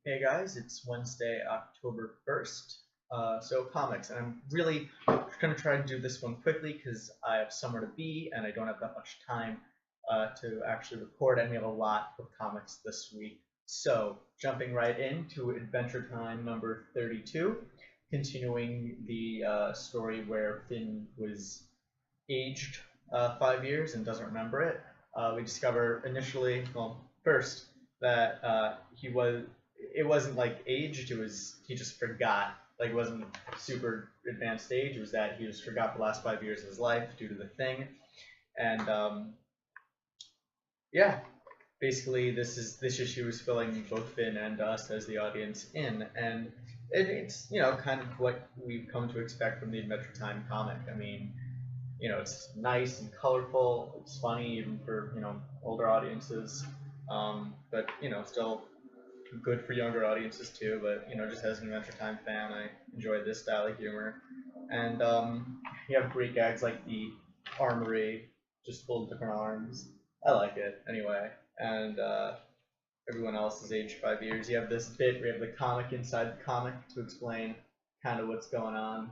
Hey guys, it's Wednesday, October 1st. So comics, and I'm really going to try to do this one quickly because I have somewhere to be and I don't have that much time to actually record, and we have a lot of comics this week. So jumping right into Adventure Time number 32, continuing the story where Finn was aged 5 years and doesn't remember it. We discover initially, well, first, that it wasn't like aged, it was, he just forgot. Like, it wasn't super advanced age, it was that he just forgot the last 5 years of his life due to the thing. And, yeah, basically this issue is filling both Finn and us as the audience in, and it's, kind of what we've come to expect from the Adventure Time comic. I mean, it's nice and colorful. It's funny even for, older audiences. But, still good for younger audiences too. But, just as an Adventure Time fan, I enjoy this style of humor. And you have great gags like the armory, just full of different arms. I like it anyway. And everyone else is aged 5 years. You have this bit where you have the comic inside the comic to explain kind of what's going on,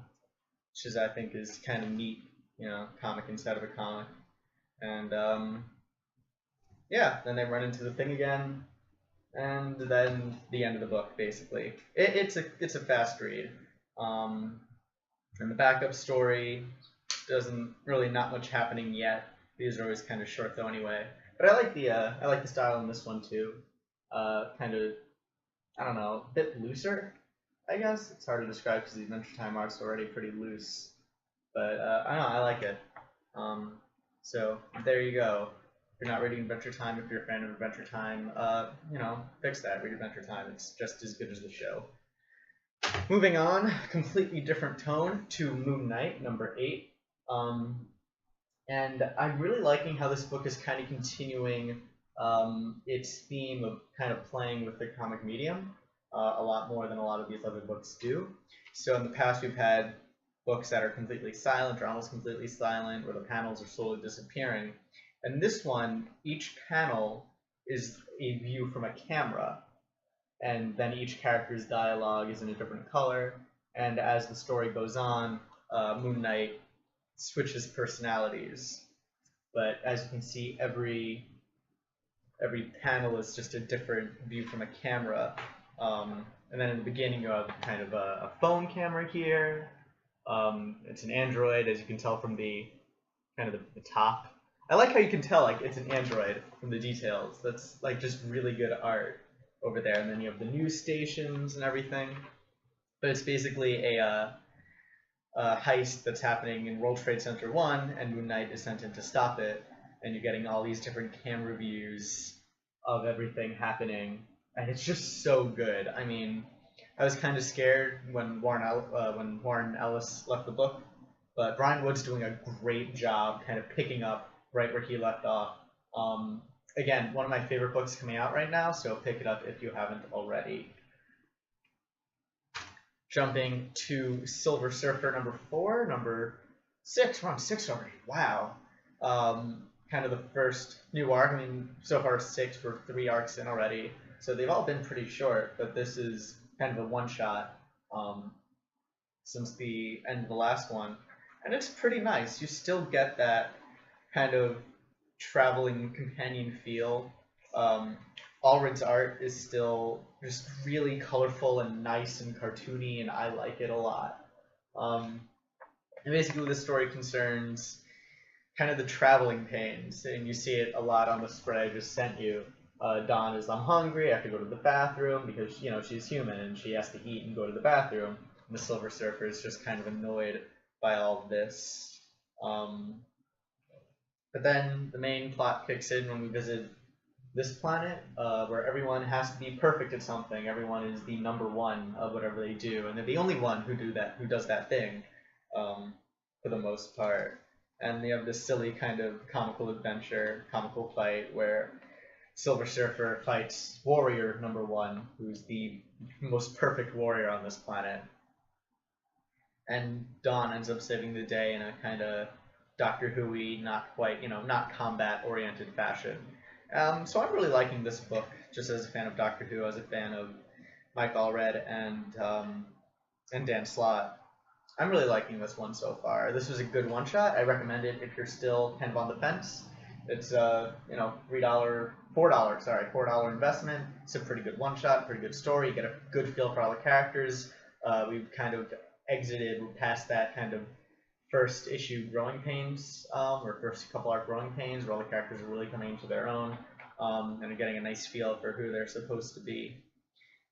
which is, I think, is kind of neat. Comic inside of a comic. And yeah, then they run into the thing again, and then the end of the book, basically. It's a fast read. And the backup story doesn't really, not much happening yet. These are always kind of short though anyway. But I like the style in this one too. Kind of, I don't know, a bit looser, I guess. It's hard to describe because the Adventure Time art's already pretty loose. But I don't know, I like it. So there you go. If you're not reading Adventure Time, if you're a fan of Adventure Time, fix that. Read Adventure Time. It's just as good as the show. Moving on, completely different tone to Moon Knight, number 8. And I'm really liking how this book is kind of continuing its theme of kind of playing with the comic medium a lot more than a lot of these other books do. So in the past, we've had books that are completely silent or almost completely silent, where the panels are slowly disappearing. And this one, each panel is a view from a camera, and then each character's dialogue is in a different color. And as the story goes on, Moon Knight switches personalities. But as you can see, every panel is just a different view from a camera. And then in the beginning, you have kind of a phone camera here. It's an android, as you can tell from the kind of the top. I like how you can tell like it's an android from the details. That's like just really good art over there. And then you have the news stations and everything. But it's basically a heist that's happening in World Trade Center 1, and Moon Knight is sent in to stop it. And you're getting all these different camera views of everything happening, and it's just so good. I mean, I was kind of scared when Warren Ellis left the book, but Brian Wood's doing a great job kind of picking up right where he left off. Again, one of my favorite books coming out right now, so pick it up if you haven't already. Jumping to Silver Surfer number 4, number 6. We're on 6 already. Wow. Kind of the first new arc. I mean, so far 6, we're 3 arcs in already, so they've all been pretty short, but this is kind of a one-shot since the end of the last one, and it's pretty nice. You still get that kind of traveling companion feel. Allred's art is still just really colorful and nice and cartoony, and I like it a lot. And basically this story concerns kind of the traveling pains, and you see it a lot on the spread I just sent you. Dawn is, I'm hungry, I have to go to the bathroom, because, she's human and she has to eat and go to the bathroom. And the Silver Surfer is just kind of annoyed by all of this. But then the main plot kicks in when we visit this planet, where everyone has to be perfect at something. Everyone is the number one of whatever they do, and they're the only one who does that thing, for the most part. And they have this silly kind of comical adventure, comical fight where Silver Surfer fights Warrior number 1, who's the most perfect warrior on this planet. And Dawn ends up saving the day in a kind of Doctor Who-y, not quite, not combat-oriented fashion. So I'm really liking this book, just as a fan of Doctor Who, as a fan of Mike Allred and Dan Slott. I'm really liking this one so far. This was a good one shot. I recommend it if you're still kind of on the fence. It's you know, $4 investment. It's a pretty good one shot, pretty good story. You get a good feel for all the characters. We've kind of exited past that kind of first issue growing pains, or first couple arc growing pains, where all the characters are really coming into their own, and are getting a nice feel for who they're supposed to be.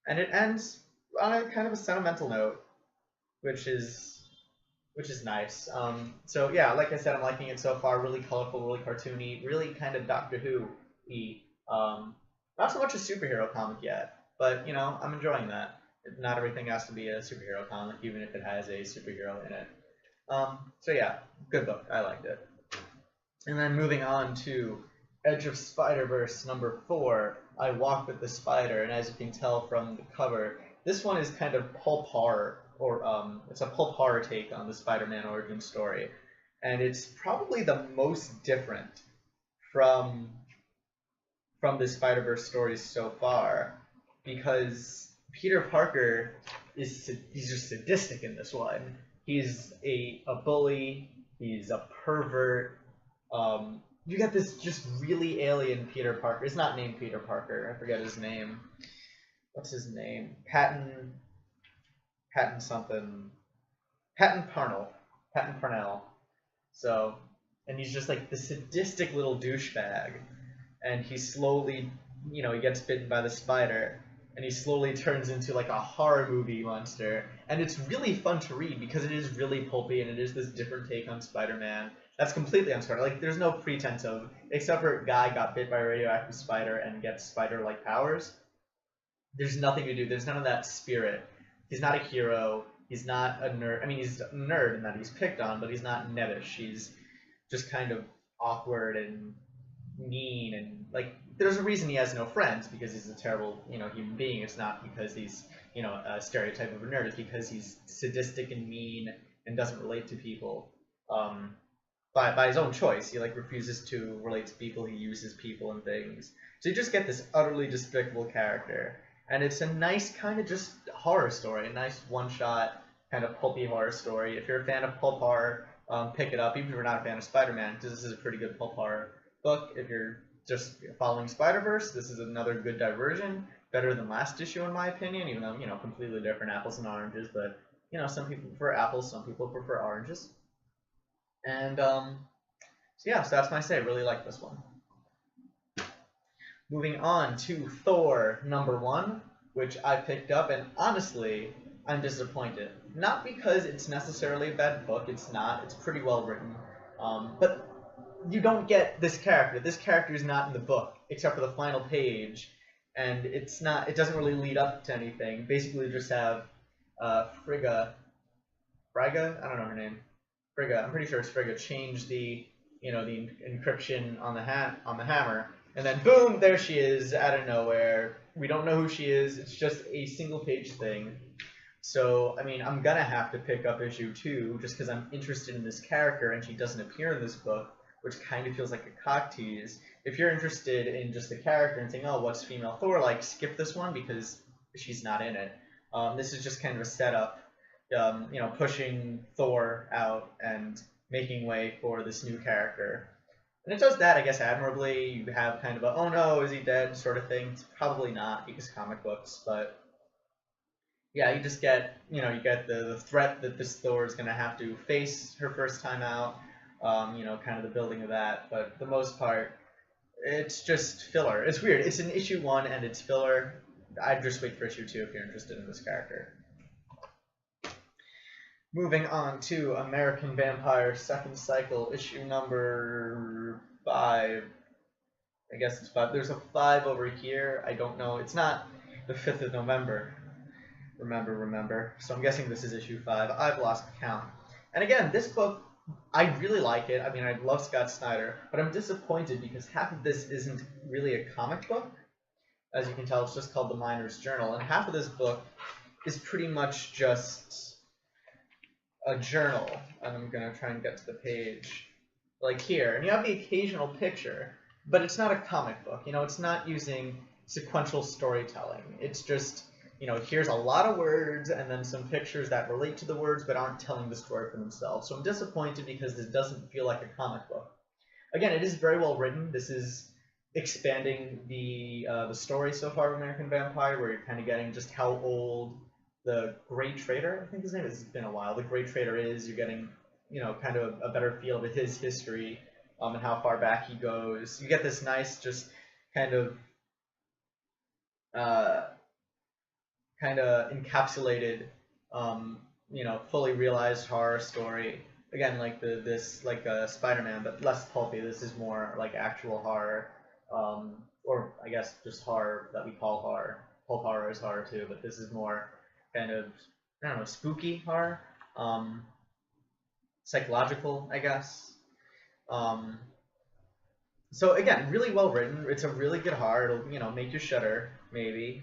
And it ends on a kind of a sentimental note, which is nice. So yeah, like I said, I'm liking it so far. Really colorful, really cartoony, really kind of Doctor Who-y. Not so much a superhero comic yet, but you know, I'm enjoying that. Not everything has to be a superhero comic, even if it has a superhero in it. So yeah, good book. I liked it. And then moving on to Edge of Spider-Verse #4, I Walk with the Spider, and as you can tell from the cover, this one is kind of pulp horror, or it's a pulp horror take on the Spider-Man origin story, and it's probably the most different from the Spider-Verse stories so far, because Peter Parker he's just sadistic in this one. He's a bully. He's a pervert. You got this just really alien Peter Parker. It's not named Peter Parker. I forget his name. What's his name? Patton something. Patton Parnell. So, and he's just like the sadistic little douchebag. And he slowly, you know, he gets bitten by the spider. And he slowly turns into like a horror movie monster. And it's really fun to read because it is really pulpy and it is this different take on Spider-Man. That's completely unscripted. Like, there's no pretense of, except for a guy got bit by a radioactive spider and gets spider-like powers. There's nothing to do. There's none of that spirit. He's not a hero. He's not a nerd. I mean, he's a nerd in that he's picked on, but he's not nebbish. He's just kind of awkward and mean, and like, there's a reason he has no friends, because he's a terrible, you know, human being. It's not because he's, you know, a stereotype of a nerd. It's because he's sadistic and mean and doesn't relate to people by his own choice. He like refuses to relate to people. He uses people and things. So you just get this utterly despicable character, and it's a nice kind of just horror story, a nice one-shot kind of pulpy horror story. If you're a fan of pulp horror, pick it up. Even if you're not a fan of Spider-Man, because this is a pretty good pulp horror book. If you're just following Spider-Verse, this is another good diversion, better than last issue in my opinion, even though, you know, completely different apples and oranges, but, you know, some people prefer apples, some people prefer oranges. And, so yeah, so that's my say. Really like this one. Moving on to Thor #1, which I picked up, and honestly, I'm disappointed. Not because it's necessarily a bad book, it's not, it's pretty well written, but you don't get this character. This character is not in the book, except for the final page, and it doesn't really lead up to anything. Basically, you just have Frigga, I don't know her name. Frigga, I'm pretty sure it's Frigga, change the, you know, the encryption on the hammer, and then boom, there she is out of nowhere. We don't know who she is. It's just a single page thing. So, I mean, I'm gonna have to pick up issue 2 just because I'm interested in this character, and she doesn't appear in this book, which kind of feels like a cock tease. If you're interested in just the character and saying, oh, what's female Thor like, skip this one because she's not in it. This is just kind of a setup, you know, pushing Thor out and making way for this new character. And it does that, I guess, admirably. You have kind of a, oh no, is he dead sort of thing. It's probably not, because comic books, but yeah, you just get, you know, you get the threat that this Thor is going to have to face her first time out, you know, kind of the building of that. But for the most part, it's just filler. It's weird. It's in issue 1 and it's filler. I'd just wait for issue 2 if you're interested in this character. Moving on to American Vampire Second Cycle, issue #5. I guess it's 5. There's a 5 over here. I don't know. It's not the 5th of November. Remember. So I'm guessing this is issue 5. I've lost count. And again, this book, I really like it. I mean, I love Scott Snyder, but I'm disappointed because half of this isn't really a comic book. As you can tell, it's just called The Miner's Journal, and half of this book is pretty much just a journal. And I'm going to try and get to the page, like here. And you have the occasional picture, but it's not a comic book. You know, it's not using sequential storytelling. It's just, you know, here's a lot of words and then some pictures that relate to the words but aren't telling the story for themselves. So I'm disappointed because this doesn't feel like a comic book. Again, it is very well written. This is expanding the story so far of American Vampire, where you're kind of getting just how old the Great Trader, I think his name is, it's been a while, the Great Trader is. You're getting, you know, kind of a better feel of his history and how far back he goes. You get this nice, just kind of encapsulated, you know, fully realized horror story. Again, like this Spider-Man, but less pulpy. This is more like actual horror, or I guess just horror that we call horror. Pulp horror is horror too, but this is more kind of, I don't know, spooky horror, psychological, I guess. So again, really well written. It's a really good horror. It'll, you know, make you shudder maybe.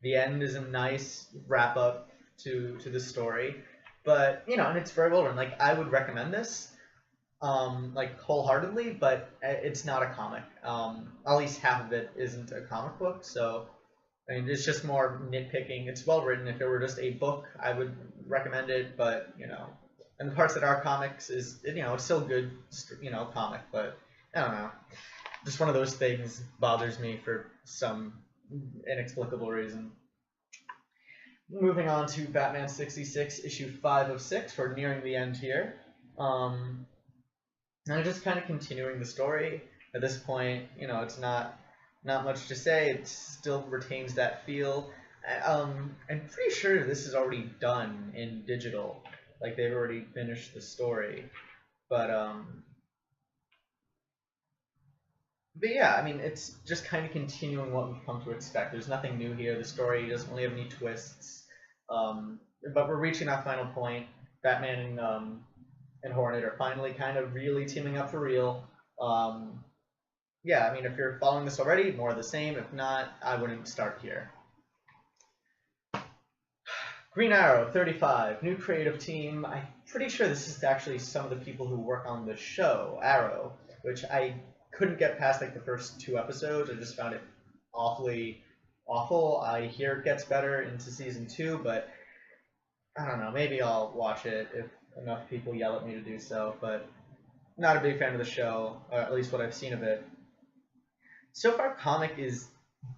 The end is a nice wrap up to the story, but you know, and it's very well written. Like, I would recommend this, like, wholeheartedly, but it's not a comic. At least half of it isn't a comic book, so I mean, it's just more nitpicking. It's well written. If it were just a book, I would recommend it, but you know, and the parts that are comics is, you know, it's still good, you know, comic, but I don't know. Just one of those things bothers me for some inexplicable reason. Moving on to Batman 66, issue 5 of 6. We're nearing the end here. And I'm just kind of continuing the story. At this point, you know, it's not much to say. It still retains that feel. I'm pretty sure this is already done in digital. Like, they've already finished the story. But yeah, I mean, it's just kind of continuing what we've come to expect. There's nothing new here. The story doesn't really have any twists. But we're reaching that final point. Batman and Hornet are finally kind of really teaming up for real. Yeah, I mean, if you're following this already, more of the same. If not, I wouldn't start here. Green Arrow 35, new creative team. I'm pretty sure this is actually some of the people who work on the show, Arrow, which I couldn't get past like the first 2 episodes. I just found it awfully awful. I hear it gets better into season 2, but I don't know. Maybe I'll watch it if enough people yell at me to do so, but not a big fan of the show, or at least what I've seen of it. So far, comic is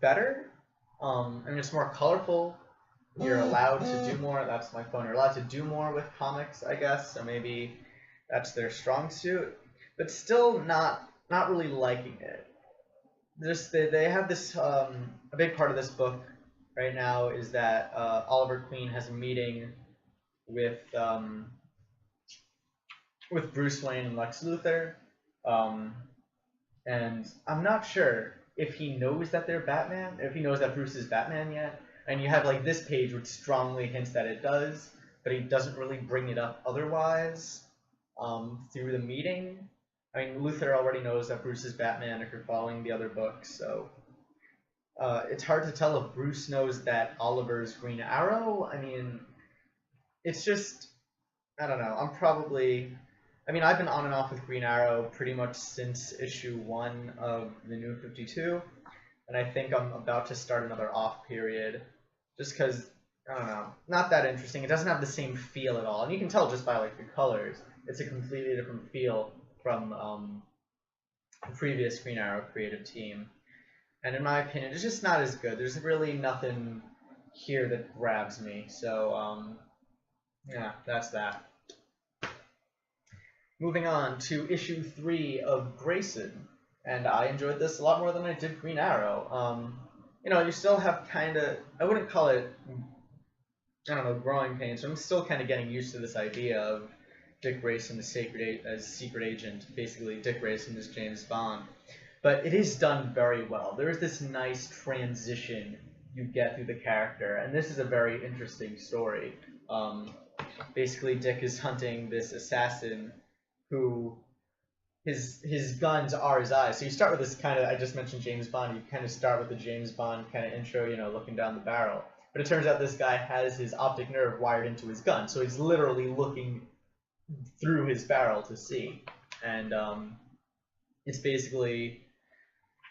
better. I mean, it's more colorful. You're allowed to do more. That's my phone. You're allowed to do more with comics, I guess. So maybe that's their strong suit, but still not really liking it. Just they have this a big part of this book right now is that Oliver Queen has a meeting with Bruce Wayne and Lex Luthor, and I'm not sure if he knows that they're Batman, if he knows that Bruce is Batman yet. And you have like this page which strongly hints that it does, but he doesn't really bring it up otherwise through the meeting. I mean, Luthor already knows that Bruce is Batman if you're following the other books, so it's hard to tell if Bruce knows that Oliver's Green Arrow. I mean, it's just, I don't know. I mean, I've been on and off with Green Arrow pretty much since issue 1 of the New 52. And I think I'm about to start another off period, just because, I don't know, not that interesting. It doesn't have the same feel at all, and you can tell just by like the colors. It's a completely different feel from the previous Green Arrow creative team, and in my opinion, it's just not as good. There's really nothing here that grabs me. So yeah, that's that. Moving on to issue 3 of Grayson. And I enjoyed this a lot more than I did Green Arrow. You know, you still have kind of, I wouldn't call it, I don't know, growing pains. I'm still kind of getting used to this idea of Dick Grayson as secret agent. Basically, Dick Grayson is James Bond. But it is done very well. There is this nice transition you get through the character, and this is a very interesting story. Basically, Dick is hunting this assassin who... His guns are his eyes. So you start with this kind of, I just mentioned James Bond, you kind of start with the James Bond kind of intro, you know, looking down the barrel. But it turns out this guy has his optic nerve wired into his gun, so he's literally looking through his barrel to see. And it's basically,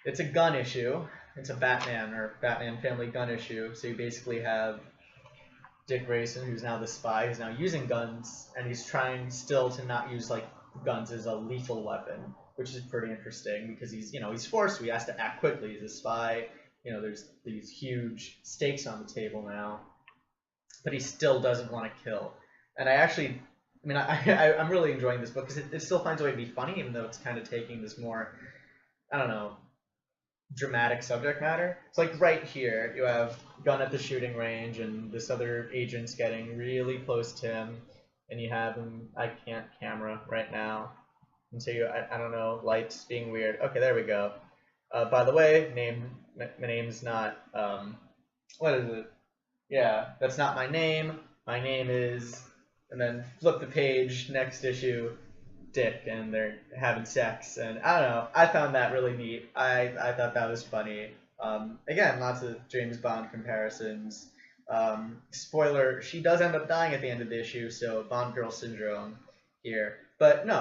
it's a gun issue, it's a Batman or Batman Family Gun issue. So you basically have Dick Grayson, who's now the spy, who's now using guns, and he's trying still to not use like guns as a lethal weapon, which is pretty interesting because he's forced to. He has to act quickly. He's a spy. There's these huge stakes on the table now, but he still doesn't want to kill. And I'm really enjoying this book because it still finds a way to be funny, even though it's kind of taking this more, I don't know, dramatic subject matter. It's like right here, you have gun at the shooting range, and this other agent's getting really close to him, and you have him. I can't camera right now, and so I don't know, lights being weird. Okay, there we go. By the way, my name's not what is it? Yeah, that's not my name. My name is, and then flip the page, next issue, Dick, and they're having sex, and I don't know. I found that really neat. I thought that was funny. Again, lots of James Bond comparisons. Spoiler: she does end up dying at the end of the issue, so Bond girl syndrome here. But no,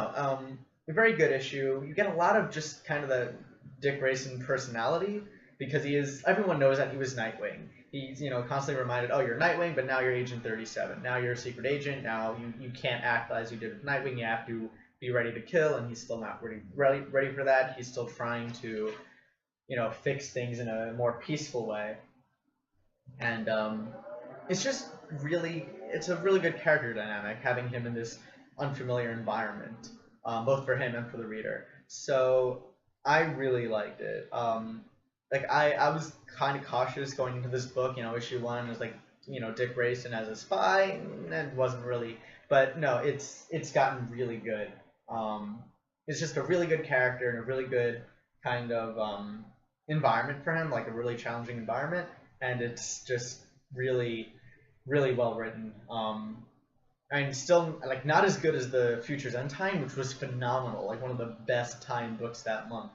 a very good issue. You get a lot of just kind of the Dick Grayson personality because everyone knows that he was Nightwing. He's constantly reminded, oh, you're Nightwing, but now you're Agent 37. Now you're a secret agent. Now you can't act as you did with Nightwing. You have to be ready to kill, and he's still not ready for that. He's still trying to, fix things in a more peaceful way. And it's a really good character dynamic having him in this unfamiliar environment, both for him and for the reader. So I really liked it. I was kind of cautious going into this book. Issue 1 was like, Dick Grayson as a spy, and it wasn't really. But no, it's gotten really good. It's just a really good character and a really good kind of environment for him, like a really challenging environment, and it's just really, really well written. And still not as good as the Future's End Time, which was phenomenal, like one of the best Time books that month.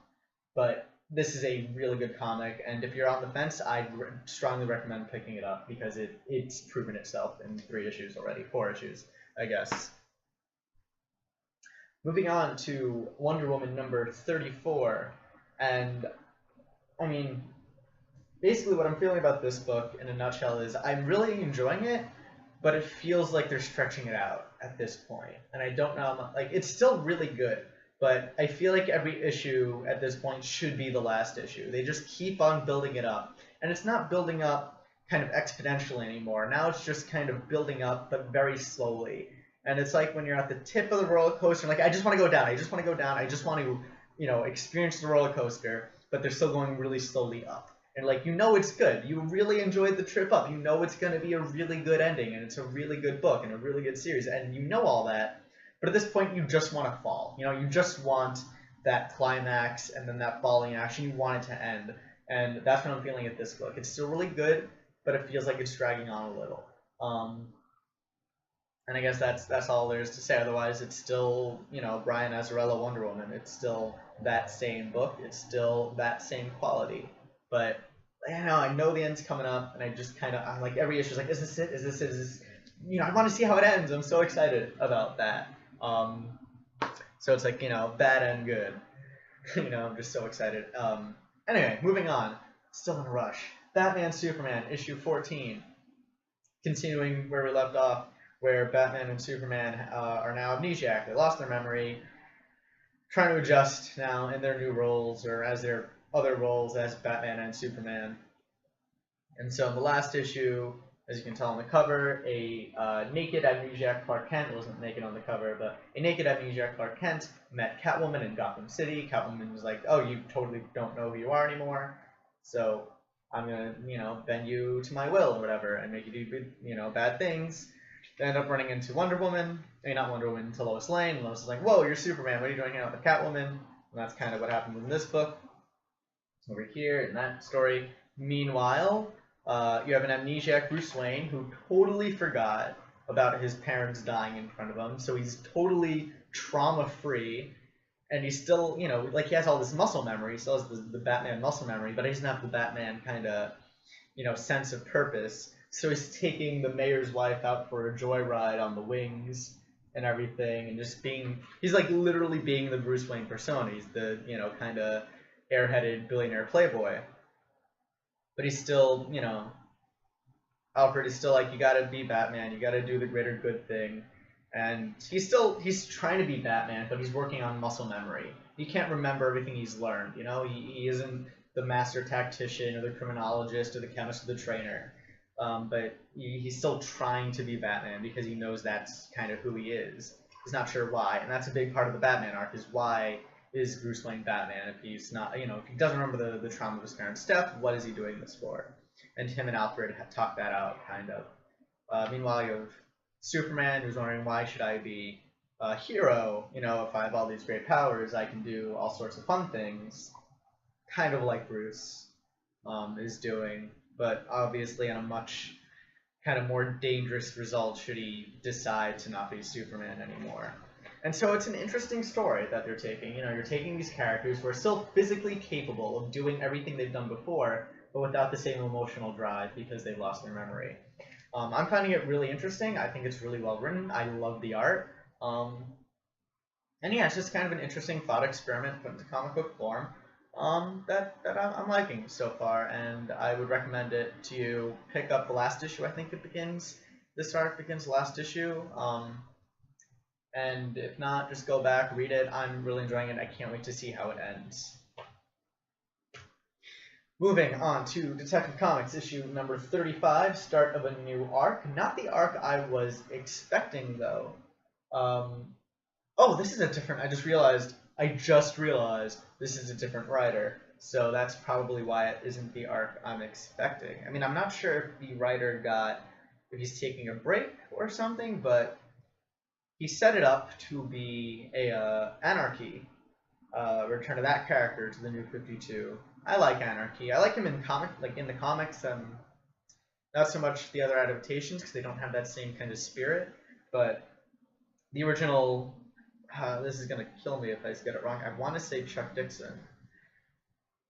But this is a really good comic, and if you're on the fence, I'd strongly recommend picking it up because it's proven itself in 4 issues, I guess. Moving on to Wonder Woman number 34, and basically what I'm feeling about this book in a nutshell is I'm really enjoying it, but it feels like they're stretching it out at this point, and I don't know, it's still really good, but I feel like every issue at this point should be the last issue. They just keep on building it up, and it's not building up kind of exponentially anymore. Now it's just kind of building up, but very slowly. And it's like when you're at the tip of the roller coaster, I just want to go down, I just want to go down, I just want to, experience the roller coaster, but they're still going really slowly up. And it's good. You really enjoyed the trip up. It's going to be a really good ending, and it's a really good book and a really good series, and all that. But at this point, you just want to fall. You just want that climax and then that falling action. You want it to end, and that's what I'm feeling at this book. It's still really good, but it feels like it's dragging on a little. And I guess that's all there is to say. Otherwise, it's still, Brian Azzarello Wonder Woman. It's still that same book. It's still that same quality. But I know the end's coming up, and I just I'm like every issue is like, is this it? Is this it? Is this? I want to see how it ends. I'm so excited about that. So it's like, bad and good. I'm just so excited. Anyway, moving on. Still in a rush. Batman Superman issue 14. Continuing where we left off, where Batman and Superman are now amnesiac. They lost their memory, trying to adjust now in their new roles, or as their other roles as Batman and Superman. And so in the last issue, as you can tell on the cover, a naked amnesiac Clark Kent, wasn't naked on the cover, but a naked amnesiac Clark Kent met Catwoman in Gotham City. Catwoman was like, oh, you totally don't know who you are anymore, so I'm going to, bend you to my will or whatever and make you do, bad things. They end up running into Wonder Woman. Not Wonder Woman, to Lois Lane. Lois is like, whoa, you're Superman. What are you doing hanging out with Catwoman? And that's kind of what happened in this book. Over here in that story. Meanwhile, you have an amnesiac Bruce Wayne who totally forgot about his parents dying in front of him. So he's totally trauma-free. And he's still, he has all this muscle memory. He still has the Batman muscle memory, but he doesn't have the Batman kind of, sense of purpose. So he's taking the mayor's wife out for a joyride on the wings and everything, and just he's literally being the Bruce Wayne persona. He's the, kind of airheaded billionaire playboy. but he's still, you know, Alfred is still like, you gotta be Batman, you gotta do the greater good thing. And he's trying to be Batman, but he's working on muscle memory. He can't remember everything he's learned, you know? He isn't the master tactician or the criminologist or the chemist or the trainer. But he's still trying to be Batman because he knows that's kind of who he is. He's not sure why, and that's a big part of the Batman arc, is why is Bruce Wayne Batman if he's not, you know, if he doesn't remember the trauma of his parents' death, what is he doing this for? And him and Alfred have talked that out, kind of. Meanwhile, you have Superman, who's wondering, why should I be a hero? You know, if I have all these great powers, I can do all sorts of fun things, kind of like Bruce is doing, but obviously in a much kind of more dangerous result should he decide to not be Superman anymore. And so it's an interesting story that they're taking. You know, you're taking these characters who are still physically capable of doing everything they've done before, but without the same emotional drive because they've lost their memory. I'm finding it really interesting. I think it's really well written. I love the art. And yeah, it's just kind of an interesting thought experiment put into comic book form that I'm liking so far, and I would recommend it to you. Pick up the last issue. I think it begins. This arc begins last issue. And if not, just go back, read it. I'm really enjoying it. I can't wait to see how it ends. Moving on to Detective Comics issue number 35, start of a new arc. Not the arc I was expecting, though. Oh, this is a different... I just realized this is a different writer. So that's probably why it isn't the arc I'm expecting. I mean, I'm not sure if the writer if he's taking a break or something, but he set it up to be a Anarchy, return of that character to the New 52. I like Anarchy. I like him in the comics. Not so much the other adaptations because they don't have that same kind of spirit. But the original, this is gonna kill me if I get it wrong. I want to say Chuck Dixon.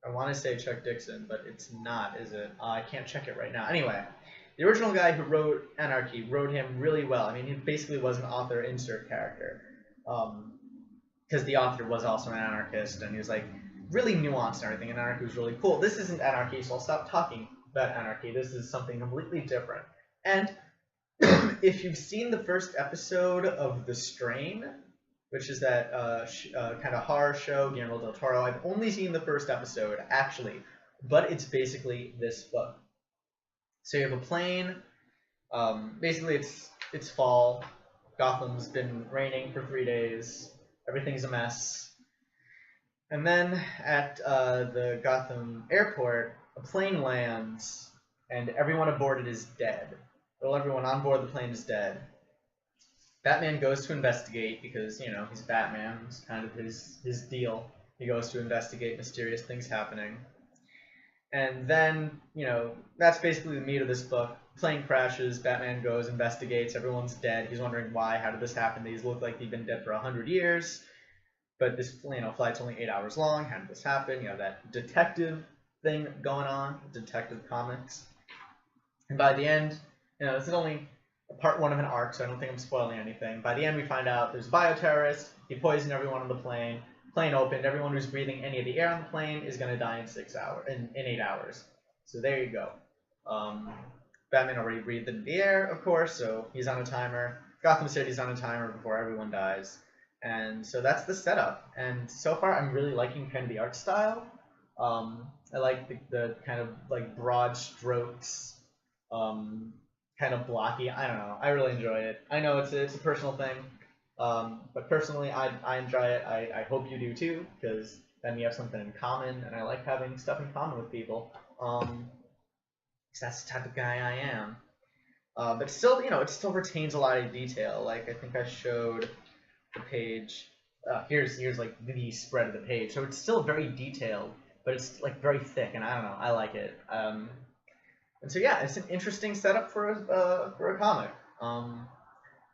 But it's not, is it? I can't check it right now. Anyway, the original guy who wrote Anarchy wrote him really well. I mean, he basically was an author insert character, because the author was also an anarchist, and he was like really nuanced and everything. And Anarchy was really cool. This isn't Anarchy, so I'll stop talking about Anarchy. This is something completely different. And if you've seen the first episode of The Strain, which is that kind of horror show, Guillermo del Toro, I've only seen the first episode, actually, but it's basically this book. So you have a plane. Basically, it's fall. Gotham's been raining for 3 days. Everything's a mess. And then at the Gotham airport, a plane lands, and everyone aboard it is dead. Well, everyone on board the plane is dead. Batman goes to investigate because, you know, he's Batman. It's kind of his deal. He goes to investigate mysterious things happening. And then, you know, that's basically the meat of this book. Plane crashes, Batman goes, investigates, everyone's dead. He's wondering why, how did this happen? These look like they've been dead for 100 years. But this, you know, flight's only 8 hours long. How did this happen? You have that detective thing going on, Detective Comics. And by the end, you know, this is only part one of an arc, so I don't think I'm spoiling anything. By the end, we find out there's a bioterrorist. He poisoned everyone on the plane. Plane opened. Everyone who's breathing any of the air on the plane is going to die in 8 hours. So there you go. Batman already breathed in the air, of course, so he's on a timer. Gotham City's on a timer before everyone dies. And so that's the setup. And so far, I'm really liking kind of the art style. I like the kind of like broad strokes, kind of blocky. I don't know. I really enjoy it. I know it's a personal thing. But personally, I enjoy it. I hope you do too, because then we have something in common, and I like having stuff in common with people. Because that's the type of guy I am. But still, you know, it still retains a lot of detail. Like, I think I showed the page. Here's like the spread of the page. So it's still very detailed, but it's like very thick, and I don't know. I like it. And so yeah, it's an interesting setup for a comic.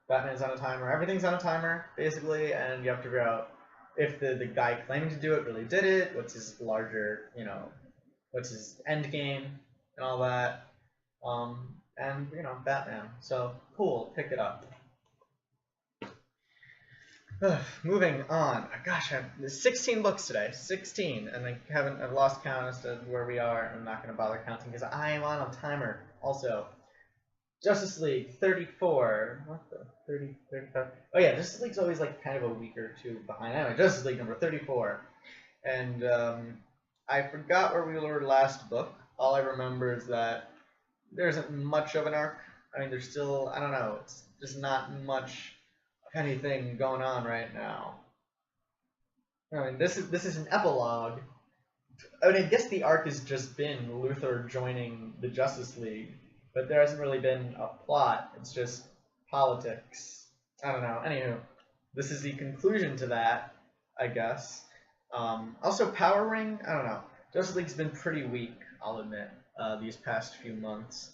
Batman's on a timer. Everything's on a timer, basically, and you have to figure out if the guy claiming to do it really did it, what's his larger, you know, what's his end game, and all that. And, you know, Batman. So, cool, pick it up. Moving on. Gosh, there's 16 books today. 16, and I've lost count as to where we are. I'm not going to bother counting because I am on a timer. Also, Justice League 34. What the 30, 35? Oh yeah, Justice League's always like kind of a week or two behind. Anyway, Justice League number 34, and I forgot where we were last book. All I remember is that there isn't much of an arc. I mean, there's still, I don't know. It's just not much anything going on right now. I mean, this is an epilogue. I mean, I guess the arc has just been Luthor joining the Justice League, but there hasn't really been a plot. It's just politics. I don't know. Anywho, this is the conclusion to that, I guess. Also, Power Ring. I don't know. Justice League's been pretty weak, I'll admit, these past few months.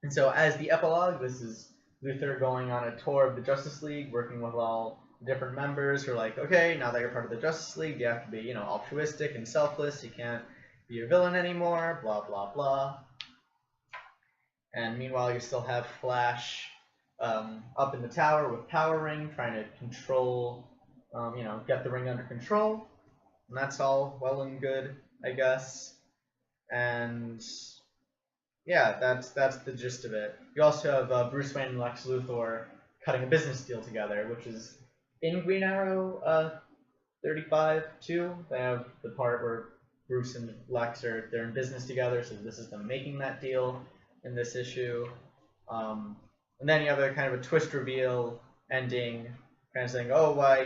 And so, as the epilogue, this is Luthor going on a tour of the Justice League, working with all different members who are like, okay, now that you're part of the Justice League, you have to be, you know, altruistic and selfless. You can't be a villain anymore, blah, blah, blah. And meanwhile, you still have Flash up in the tower with Power Ring, trying to control, you know, get the ring under control. And that's all well and good, I guess. And yeah, that's the gist of it. You also have Bruce Wayne and Lex Luthor cutting a business deal together, which is in Green Arrow 35 too. They have the part where Bruce and Lex they're in business together, so this is them making that deal in this issue. And then you have a kind of a twist reveal ending, kind of saying, oh, why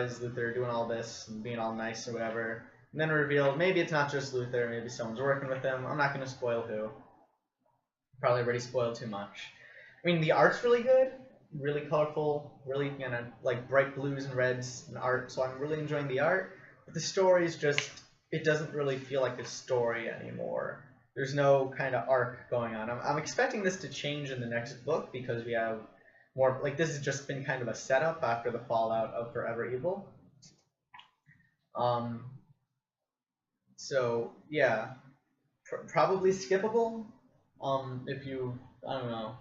is Luthor doing all this and being all nice or whatever. And then revealed maybe it's not just Luthor, maybe someone's working with him. I'm not going to spoil who. Probably already spoiled too much. I mean, the art's really good, really colorful, really, you know, like bright blues and reds and art, so I'm really enjoying the art. But the story is just, it doesn't really feel like a story anymore. There's no kind of arc going on. I'm expecting this to change in the next book because we have more, like this has just been kind of a setup after the fallout of Forever Evil. So, yeah, probably skippable. If you, I don't know,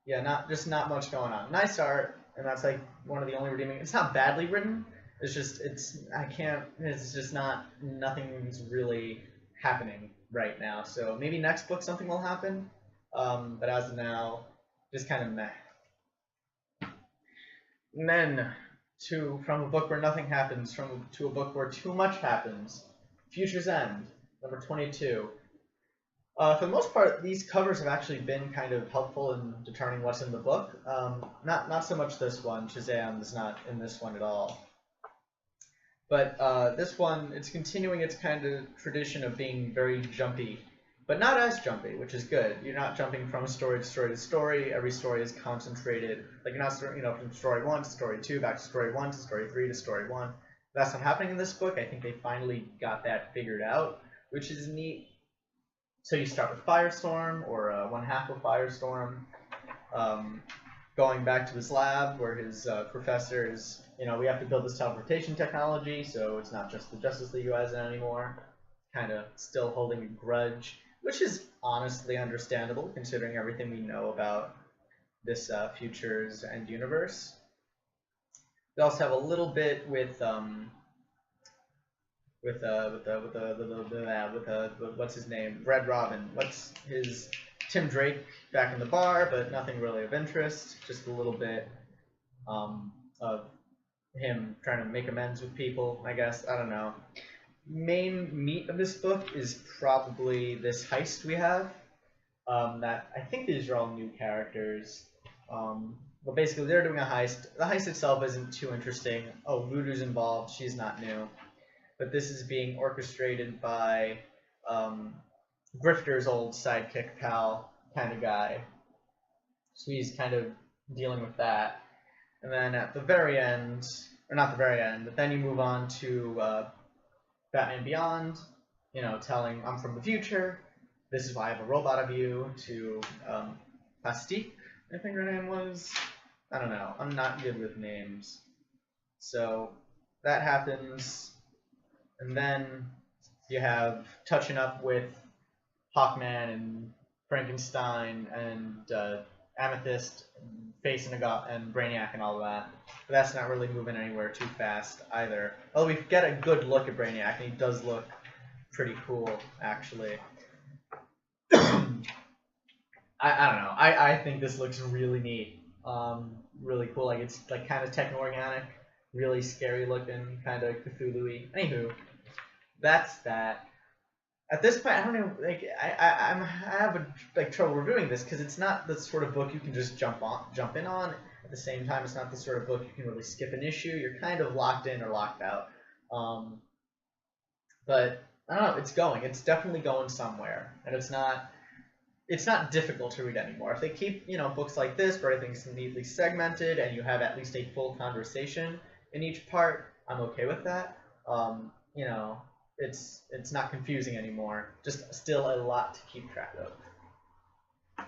yeah, not much going on. Nice art, and that's like one of the only redeeming. It's not badly written. It's just it's just not, nothing's really happening right now. So maybe next book something will happen. But as of now, just kind of meh. And then from a book where nothing happens, to a book where too much happens. Future's End, number 22. For the most part, these covers have actually been kind of helpful in determining what's in the book. Not so much this one. Shazam is not in this one at all. But this one, it's continuing its kind of tradition of being very jumpy, but not as jumpy, which is good. You're not jumping from story to story to story. Every story is concentrated. Like you're not, from story 1 to story 2, back to story 1 to story 3 to story 1. That's not happening in this book. I think they finally got that figured out, which is neat. So you start with Firestorm, or one half of Firestorm, going back to his lab where his professor is, we have to build this teleportation technology, so it's not just the Justice League who has it anymore. Kind of still holding a grudge, which is honestly understandable considering everything we know about this Future's End universe. We also have a little bit with what's his name? Red Robin. What's his Tim Drake back in the bar, but nothing really of interest. Just a little bit of him trying to make amends with people, I guess. I don't know. Main meat of this book is probably this heist we have. That I think these are all new characters. But basically they're doing a heist. The heist itself isn't too interesting. Oh, Voodoo's involved. She's not new. But this is being orchestrated by Grifter's old sidekick pal kind of guy. So he's kind of dealing with that. And then at the very end, or not the very end, but then you move on to Batman Beyond, telling I'm from the future, this is why I have a robot of you, to Plastique, I think her name was. I don't know, I'm not good with names. So that happens. And then you have touching up with Hawkman and Frankenstein and Amethyst, Face and Brainiac and all of that. But that's not really moving anywhere too fast either. Well, we get a good look at Brainiac, and he does look pretty cool, actually. I don't know. I think this looks really neat. Really cool. Like, it's like kind of techno-organic, really scary looking, kind of Cthulhu-y. Anywho, that's that. At this point, I don't know. Like, I have like trouble reviewing this because it's not the sort of book you can just jump in on. At the same time, it's not the sort of book you can really skip an issue. You're kind of locked in or locked out. But I don't know. It's going. It's definitely going somewhere, and it's not difficult to read anymore. If they keep, books like this where everything's neatly segmented and you have at least a full conversation in each part, I'm okay with that. It's not confusing anymore. Just still a lot to keep track of.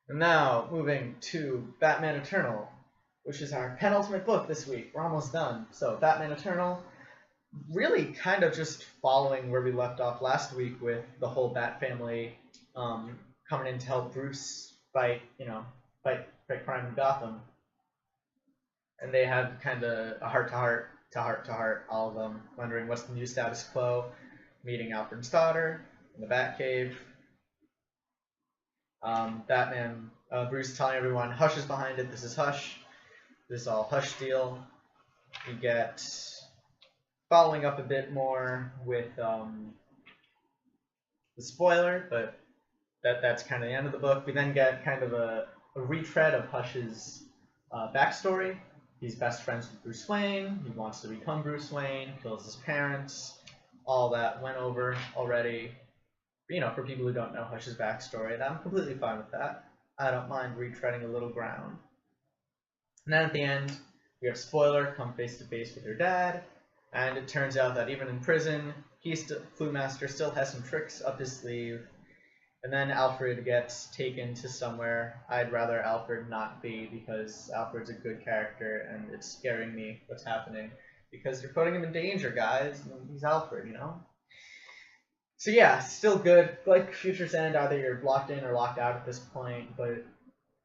And now, moving to Batman Eternal, which is our penultimate book this week. We're almost done. So, Batman Eternal, really kind of just following where we left off last week with the whole Bat family coming in to help Bruce fight crime in Gotham. And they have kind of a heart-to-heart, all of them, wondering what's the new status quo, meeting Alfred's daughter in the Batcave. Bruce telling everyone, Hush is behind it, this is Hush. This is all Hush deal. We get, following up a bit more with the spoiler, but that's kind of the end of the book. We then get kind of a retread of Hush's backstory. He's best friends with Bruce Wayne. He wants to become Bruce Wayne. Kills his parents. All that went over already. But, for people who don't know Hush's backstory, I'm completely fine with that. I don't mind retreading a little ground. And then at the end, we have Spoiler come face to face with her dad, and it turns out that even in prison, Flu Master still has some tricks up his sleeve. And then Alfred gets taken to somewhere I'd rather Alfred not be, because Alfred's a good character and it's scaring me what's happening. Because you're putting him in danger, guys. He's Alfred, So yeah, still good. Like Future's End, either you're locked in or locked out at this point, but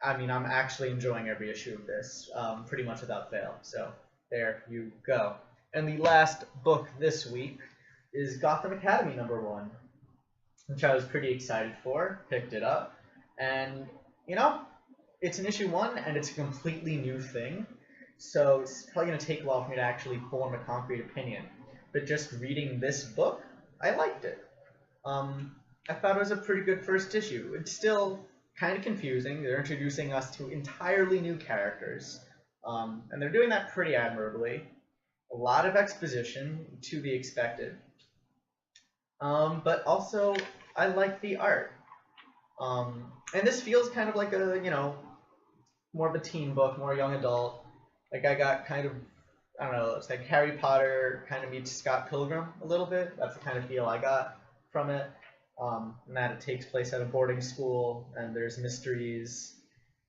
I'm actually enjoying every issue of this, pretty much without fail. So there you go. And the last book this week is Gotham Academy #1. Which I was pretty excited for, picked it up, and, it's an issue 1, and it's a completely new thing, so it's probably going to take a while for me to actually form a concrete opinion. But just reading this book, I liked it. I thought it was a pretty good first issue. It's still kind of confusing. They're introducing us to entirely new characters, and they're doing that pretty admirably. A lot of exposition, to be expected. But also, I like the art. And this feels kind of like a, more of a teen book, more young adult. Like, I got kind of, I don't know, it's like Harry Potter kind of meets Scott Pilgrim a little bit. That's the kind of feel I got from it. And that it takes place at a boarding school, and there's mysteries,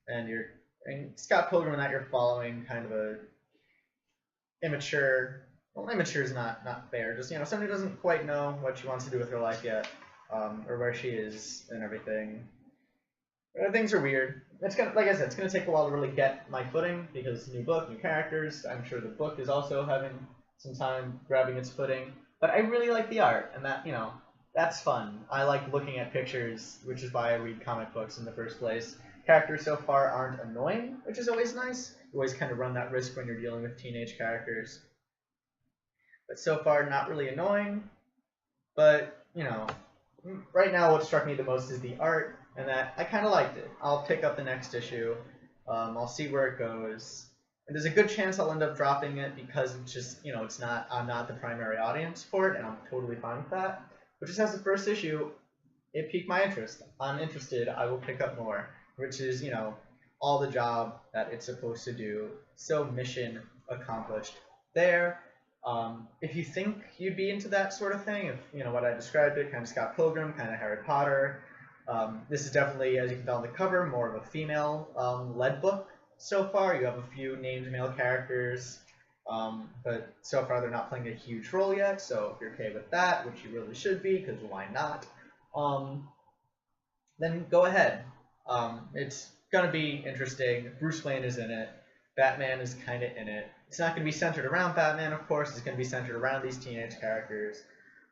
and Scott Pilgrim and that you're following kind of a immature. Well, immature is not fair. Just, somebody who doesn't quite know what she wants to do with her life yet, or where she is and everything. Things are weird. It's gonna, like I said, it's gonna take a while to really get my footing because new book, new characters. I'm sure the book is also having some time grabbing its footing. But I really like the art, and that, that's fun. I like looking at pictures, which is why I read comic books in the first place. Characters so far aren't annoying, which is always nice. You always kind of run that risk when you're dealing with teenage characters. But so far, not really annoying. But, right now what struck me the most is the art, and that I kind of liked it. I'll pick up the next issue. I'll see where it goes. And there's a good chance I'll end up dropping it because it's just, I'm not the primary audience for it, and I'm totally fine with that. But just as the first issue, it piqued my interest. I'm interested. I will pick up more, which is, all the job that it's supposed to do. So mission accomplished there. If you think you'd be into that sort of thing, if what I described it, kind of Scott Pilgrim, kind of Harry Potter, this is definitely, as you can tell on the cover, more of a female-led book so far. You have a few named male characters, but so far they're not playing a huge role yet, so if you're okay with that, which you really should be, because why not, then go ahead. It's gonna be interesting. Bruce Wayne is in it. Batman is kind of in it. It's not gonna be centered around Batman, of course. It's gonna be centered around these teenage characters.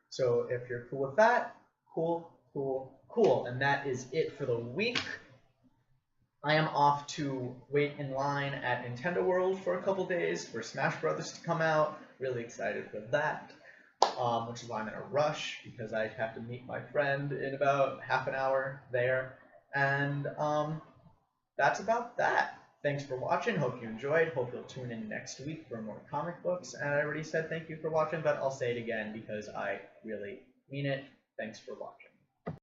So if you're cool with that, cool, cool, cool. And that is it for the week. I am off to wait in line at Nintendo World for a couple days for Smash Brothers to come out. Really excited for that, which is why I'm in a rush, because I have to meet my friend in about half an hour there. And that's about that. Thanks for watching. Hope you enjoyed. Hope you'll tune in next week for more comic books. And I already said thank you for watching, but I'll say it again because I really mean it. Thanks for watching.